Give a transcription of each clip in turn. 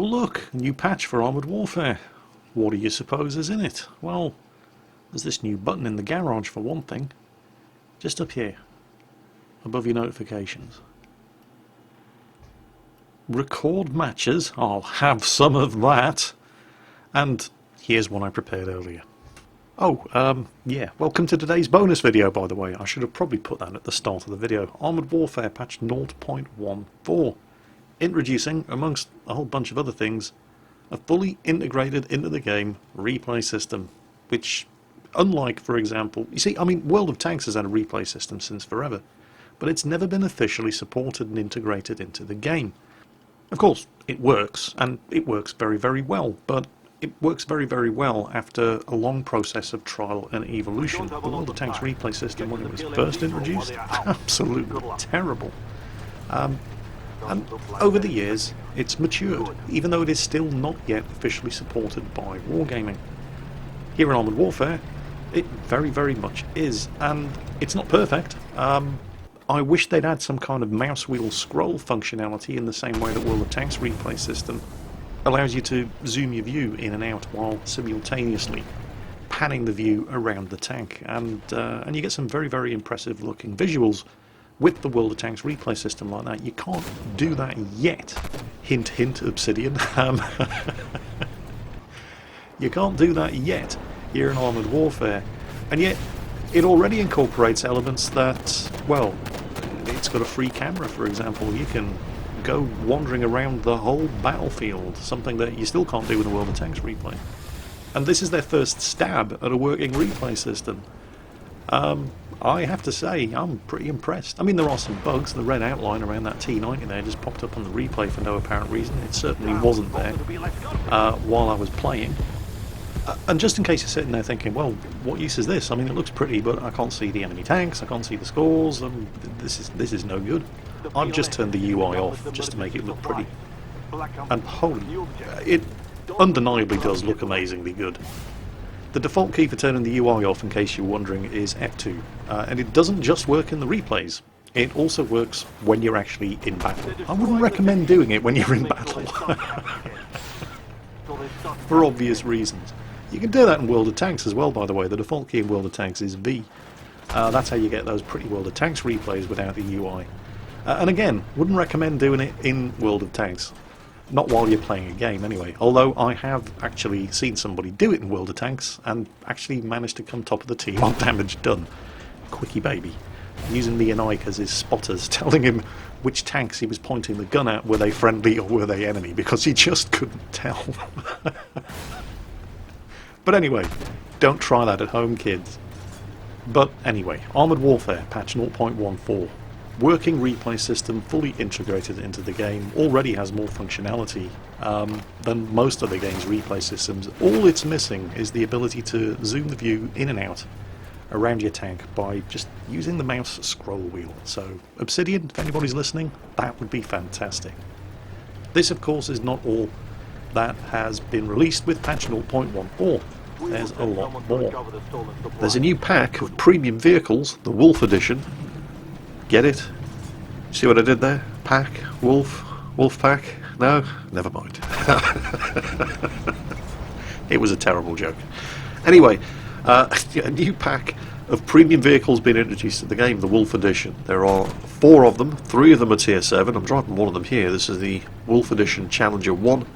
look, new patch for Armoured Warfare. What do you suppose is in it? Well, there's this new button in the garage for one thing. Just up here, above your notifications. Record matches, I'll have some of that. And here's one I prepared earlier. Oh, yeah, welcome to today's bonus video, by the way. I should have probably put that at the start of the video. Armoured Warfare patch 0.14. Introducing, amongst a whole bunch of other things, a fully integrated into the game replay system, which, unlike, for example, you see, I mean, World of Tanks has had a replay system since forever, but it's never been officially supported and integrated into the game. Of course, it works, and it works very, very well, but it works very, very well after a long process of trial and evolution. The World of Tanks replay system, when it was first introduced, absolutely terrible. And over the years, it's matured, even though it is still not yet officially supported by Wargaming. Here in Armoured Warfare, it very, very much is, and it's not perfect. I wish they'd add some kind of mouse wheel scroll functionality in the same way that World of Tanks replay system allows you to zoom your view in and out while simultaneously panning the view around the tank, and you get some very, very impressive looking visuals with the World of Tanks replay system like that. You can't do that yet. Hint, hint, Obsidian. You can't do that yet here in Armoured Warfare, and yet it already incorporates elements that, well, it's got a free camera, for example. You can go wandering around the whole battlefield, something that you still can't do in the World of Tanks replay. And this is their first stab at a working replay system. I have to say, I'm pretty impressed. I mean, there are some bugs. The red outline around that T90 there just popped up on the replay for no apparent reason. It certainly wasn't there while I was playing. And just in case you're sitting there thinking, well, what use is this? I mean, it looks pretty, but I can't see the enemy tanks, I can't see the scores, this is no good. I've just turned the UI off just to make it look pretty. And holy, it undeniably does look amazingly good. The default key for turning the UI off, in case you're wondering, is F2. And it doesn't just work in the replays. It also works when you're actually in battle. I wouldn't recommend doing it when you're in battle. For obvious reasons. You can do that in World of Tanks as well, by the way. The default key in World of Tanks is V. That's how you get those pretty World of Tanks replays without the UI. And again, wouldn't recommend doing it in World of Tanks. Not while you're playing a game, anyway. Although I have actually seen somebody do it in World of Tanks and actually managed to come top of the team on damage done. Quickie baby. Using the Ike as his spotters, telling him which tanks he was pointing the gun at, were they friendly or were they enemy, because he just couldn't tell. But anyway, don't try that at home, kids. But anyway, Armoured Warfare, patch 0.14. Working replay system, fully integrated into the game, already has more functionality than most of the game's replay systems. All it's missing is the ability to zoom the view in and out around your tank by just using the mouse scroll wheel. So, Obsidian, if anybody's listening, that would be fantastic. This, of course, is not all that has been released with patch 0.14. There's a lot more. There's a new pack of premium vehicles, the Wolf Edition. Get it? See what I did there? Pack? Wolf? Wolf pack? No? Never mind. It was a terrible joke. Anyway, a new pack of premium vehicles being introduced to the game, the Wolf Edition. There are 4 of them, 3 of them are tier 7. I'm driving one of them here. This is the Wolf Edition Challenger 1.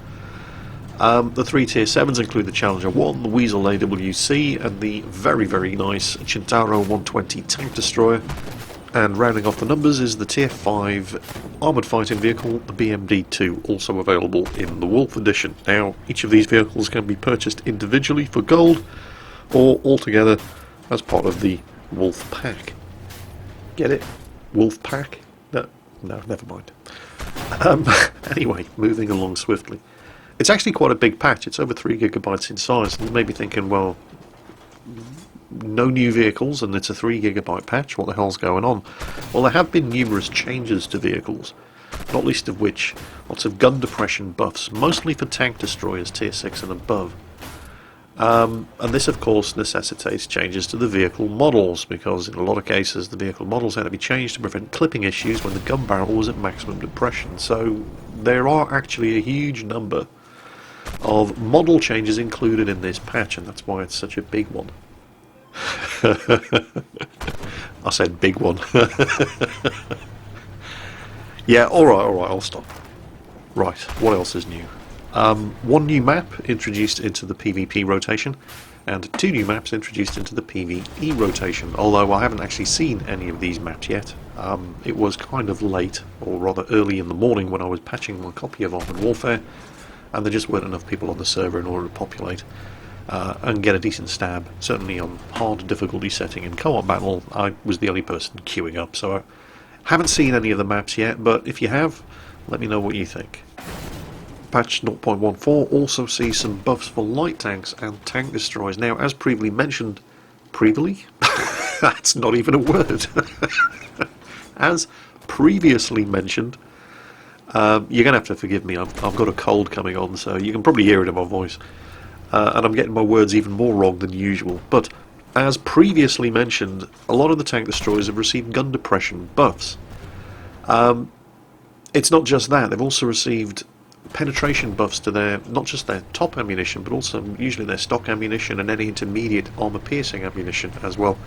The 3 tier 7s include the Challenger 1, the Weasel AWC, and the very, very nice Chintaro 120 tank destroyer. And rounding off the numbers is the tier 5 armoured fighting vehicle, the BMD-2, also available in the Wolf Edition. Now, each of these vehicles can be purchased individually for gold, or altogether as part of the Wolf Pack. Get it? Wolf Pack? No, never mind. Anyway, moving along swiftly. It's actually quite a big patch. It's over 3 gigabytes in size, and you may be thinking, well, no new vehicles and it's a 3 gigabyte patch, what the hell's going on? Well, there have been numerous changes to vehicles, not least of which lots of gun depression buffs, mostly for tank destroyers tier 6 and above. And this of course necessitates changes to the vehicle models, because in a lot of cases the vehicle models had to be changed to prevent clipping issues when the gun barrel was at maximum depression. So there are actually a huge number of model changes included in this patch, and that's why it's such a big one. I said big one. Yeah, alright, I'll stop. Right, what else is new? One new map introduced into the PvP rotation, and 2 new maps introduced into the PvE rotation, although I haven't actually seen any of these maps yet. It was kind of late, or rather early in the morning, when I was patching my copy of Armored Warfare, and there just weren't enough people on the server in order to populate and get a decent stab. Certainly on hard difficulty setting in co-op battle, I was the only person queuing up, so I haven't seen any of the maps yet, but if you have, let me know what you think. Patch 0.14 also sees some buffs for light tanks and tank destroyers. Now, as previously mentioned, that's not even a word. As previously mentioned, you're going to have to forgive me, I've got a cold coming on, so you can probably hear it in my voice. And I'm getting my words even more wrong than usual. But, as previously mentioned, a lot of the tank destroyers have received gun depression buffs. It's not just that, they've also received penetration buffs to their, not just their top ammunition, but also usually their stock ammunition and any intermediate armor piercing ammunition as well.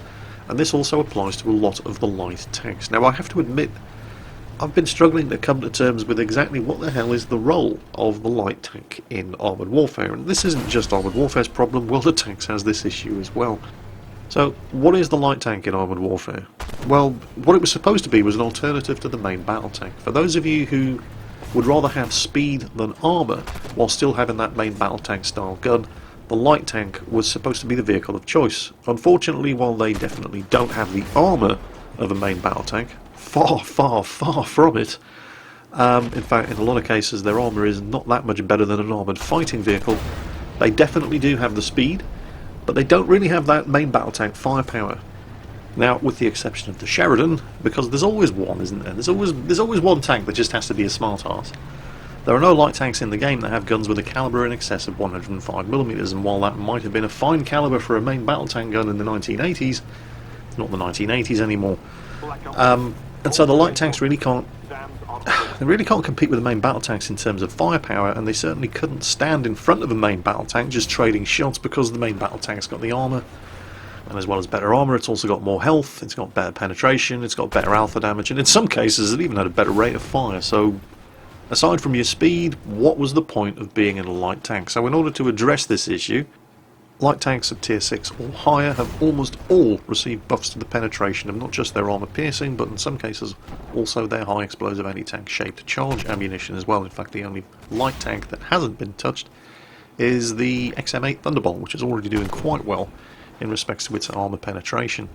And this also applies to a lot of the light tanks. Now, I have to admit, I've been struggling to come to terms with exactly what the hell is the role of the light tank in Armoured Warfare, and this isn't just Armoured Warfare's problem, World of Tanks has this issue as well. So, what is the light tank in Armoured Warfare? Well, what it was supposed to be was an alternative to the main battle tank. For those of you who would rather have speed than armour, while still having that main battle tank style gun, the light tank was supposed to be the vehicle of choice. Unfortunately, while they definitely don't have the armour of a main battle tank, far from it. In fact, in a lot of cases their armour is not that much better than an armoured fighting vehicle. They definitely do have the speed, but they don't really have that main battle tank firepower. Now, with the exception of the Sheridan, because there's always one, isn't there? There's always one tank that just has to be a smart arse. There are no light tanks in the game that have guns with a calibre in excess of 105mm, and while that might have been a fine calibre for a main battle tank gun in the 1980s, it's not the 1980s anymore. And so the light tanks really can't compete with the main battle tanks in terms of firepower, and they certainly couldn't stand in front of a main battle tank just trading shots, because the main battle tank's got the armour, and as well as better armour, it's also got more health, it's got better penetration, it's got better alpha damage, and in some cases it even had a better rate of fire. So aside from your speed, what was the point of being in a light tank? So in order to address this issue, light tanks of tier 6 or higher have almost all received buffs to the penetration of not just their armour piercing, but in some cases also their high explosive anti-tank shaped charge ammunition as well. In fact, the only light tank that hasn't been touched is the XM8 Thunderbolt, which is already doing quite well in respects to its armour penetration.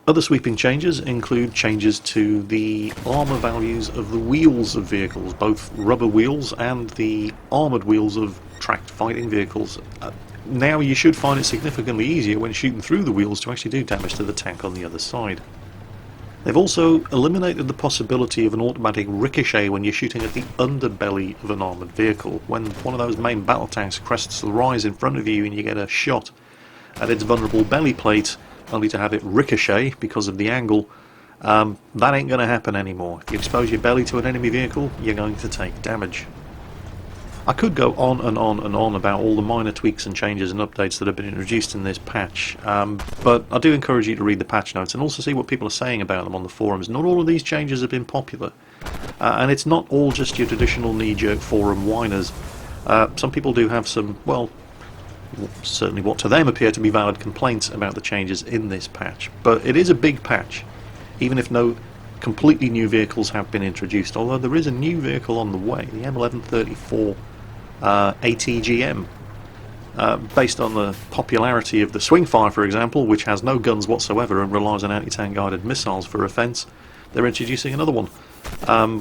Other sweeping changes include changes to the armour values of the wheels of vehicles, both rubber wheels and the armoured wheels of tracked fighting vehicles. Now you should find it significantly easier when shooting through the wheels to actually do damage to the tank on the other side. They've also eliminated the possibility of an automatic ricochet when you're shooting at the underbelly of an armoured vehicle. When one of those main battle tanks crests the rise in front of you and you get a shot at its vulnerable belly plate, only to have it ricochet because of the angle, that ain't going to happen anymore. If you expose your belly to an enemy vehicle, you're going to take damage. I could go on and on and on about all the minor tweaks and changes and updates that have been introduced in this patch, but I do encourage you to read the patch notes and also see what people are saying about them on the forums. Not all of these changes have been popular, and it's not all just your traditional knee-jerk forum whiners. Some people do have some, well, certainly what to them appear to be valid complaints about the changes in this patch. But it is a big patch, even if no completely new vehicles have been introduced, although there is a new vehicle on the way, the M1134 ATGM, based on the popularity of the Swingfire, for example, which has no guns whatsoever and relies on anti-tank guided missiles for offence. They're introducing another one,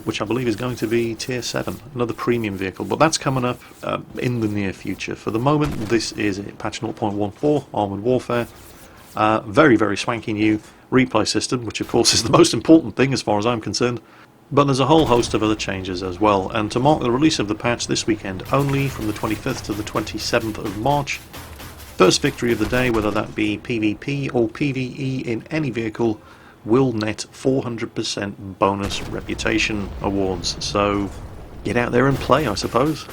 which I believe is going to be tier 7, another premium vehicle, but that's coming up in the near future. For the moment, this is it, patch 0.14, Armoured Warfare. Very, very swanky new replay system, which of course is the most important thing as far as I'm concerned. But there's a whole host of other changes as well, and to mark the release of the patch this weekend only, from the 25th to the 27th of March, first victory of the day, whether that be PvP or PvE in any vehicle, will net 400% bonus reputation awards. So get out there and play, I suppose.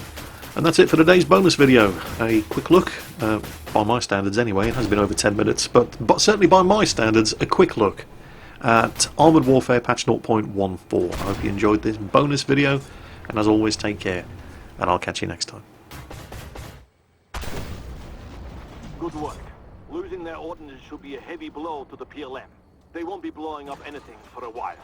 And that's it for today's bonus video. A quick look, by my standards anyway, it has been over 10 minutes, but certainly by my standards, a quick look at Armoured Warfare patch 0.14. I hope you enjoyed this bonus video, and as always, take care, and I'll catch you next time. Good work. Losing their ordnance should be a heavy blow to the PLM. They won't be blowing up anything for a while.